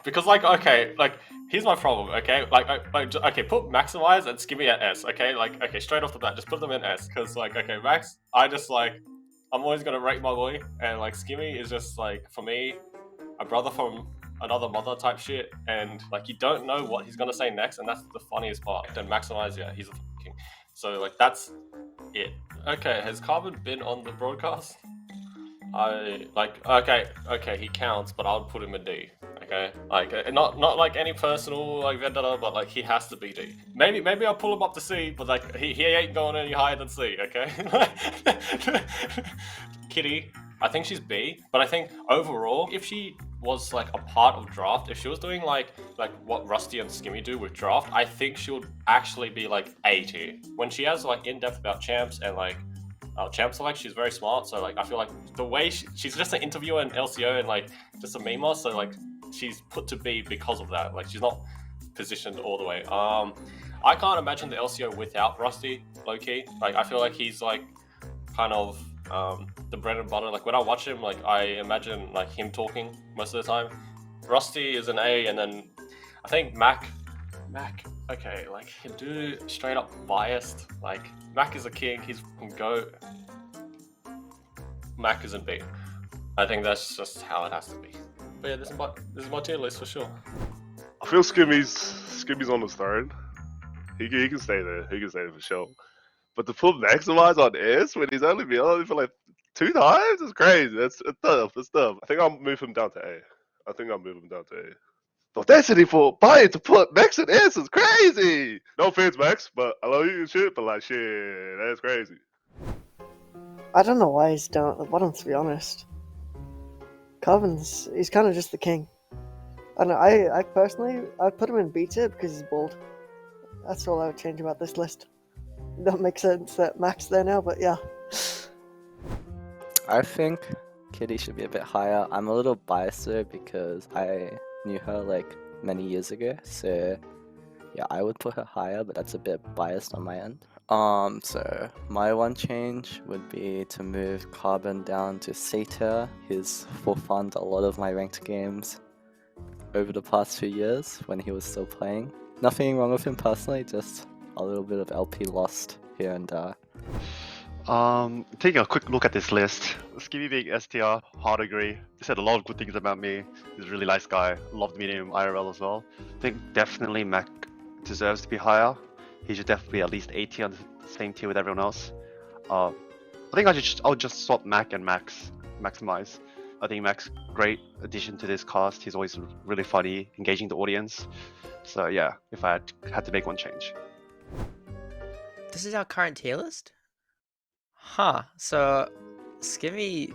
Because like, okay, like here's my problem. Okay, okay, put Maximize and Skimmy at S. Okay, like okay, straight off the bat, just put them in S. Because like, okay, Max, I just like, I'm always gonna rate my boy, and like Skimmy is just like for me, a brother from another mother type shit, and like you don't know what he's gonna say next, and that's the funniest part. And Maximize, yeah, he's a king. So like that's it. Okay, has Carbon been on the broadcast? I like okay, he counts, but I would put him in D. Okay, like not like any personal like vendetta, but like he has to be D. Maybe I'll pull him up to C, but like he ain't going any higher than C. Okay, Kitty, I think she's B, but I think overall, if she was like a part of draft, if she was doing like what Rusty and Skimmy do with draft, I think she would actually be like A tier. When she has like in depth about champs and like champ select, she's very smart. So like I feel like the way she's just an interviewer in LCO and like just a memer, so like she's put to B because of that. Like she's not positioned all the way. I can't imagine the LCO without Rusty, low key. Like I feel like he's like kind of the bread and butter. Like when I watch him, like I imagine like him talking most of the time. Rusty is an A, and then I think Mac, okay, like dude, straight up biased. Like Mac is a king. He's go. Mac is in B. I think that's just how it has to be. But yeah, this is my tier list for sure. I feel Skimmy's on his throne. He can stay there. He can stay there for sure. But to put Maximize on S when he's only been on it for like 2 times is crazy. It's tough. It's tough. I think I'll move him down to A. The audacity for Bayern to put Max in S is crazy. No offense, Max, but I love you and shit, but like shit, that's crazy. I don't know why he's down at the bottom, to be honest. He's kind of just the king. And I personally, I'd put him in B tier because he's bald. That's all I would change about this list. It don't make sense that Max there now, but yeah. I think Kitty should be a bit higher. I'm a little biased though because I knew her like many years ago, so yeah, I would put her higher, but that's a bit biased on my end. So my one change would be to move Carbon down to C tier. He's forfund a lot of my ranked games over the past few years when he was still playing. Nothing wrong with him personally, just a little bit of LP lost here and there. Taking a quick look at this list, Skimmy being STR, hard agree. He said a lot of good things about me. He's a really nice guy. Loved meeting him IRL as well. I think definitely Mac deserves to be higher. He should definitely be at least 80 on the same tier with everyone else. I think I'll just swap Mac and Maximize. I think Mac's great addition to this cast. He's always really funny, engaging the audience. So yeah, if I had to make one change. This is our current tier list? Huh, so Skimmy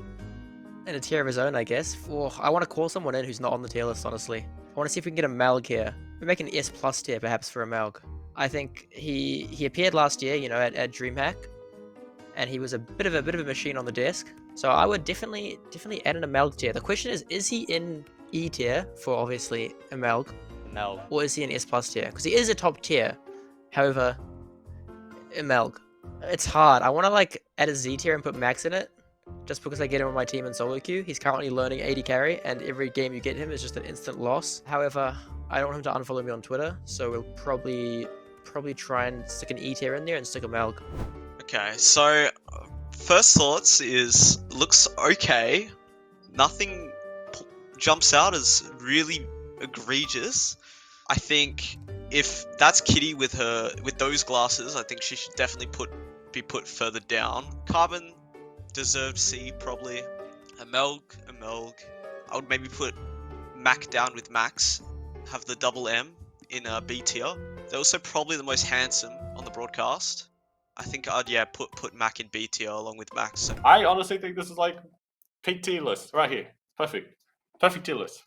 in a tier of his own, I guess. I want to call someone in who's not on the tier list, honestly. I want to see if we can get a Melg here. We make an S plus tier perhaps for a Melg. I think he appeared last year, you know, at DreamHack, and he was a bit of a machine on the desk. So I would definitely add in a Melg tier. The question is he in E tier for obviously a Melg? Melg. Or is he in S plus tier? Because he is a top tier. However, a Melg. It's hard. I want to like add a Z tier and put Max in it, just because I get him on my team in solo queue. He's currently learning 80 carry, and every game you get him is just an instant loss. However, I don't want him to unfollow me on Twitter, so we'll probably try and stick an E tier in there and stick a Melg. Okay, so first thoughts is looks okay. Nothing jumps out as really egregious. I think if that's Kitty with those glasses, I think she should definitely be put further down. Carbon deserved C probably. A Melg. I would maybe put Mac down with Max. Have the double M in a B tier. They're also probably the most handsome on the broadcast. I think I'd put Mac in B tier along with Max. I honestly think this is like peak tier list right here. Perfect tier list.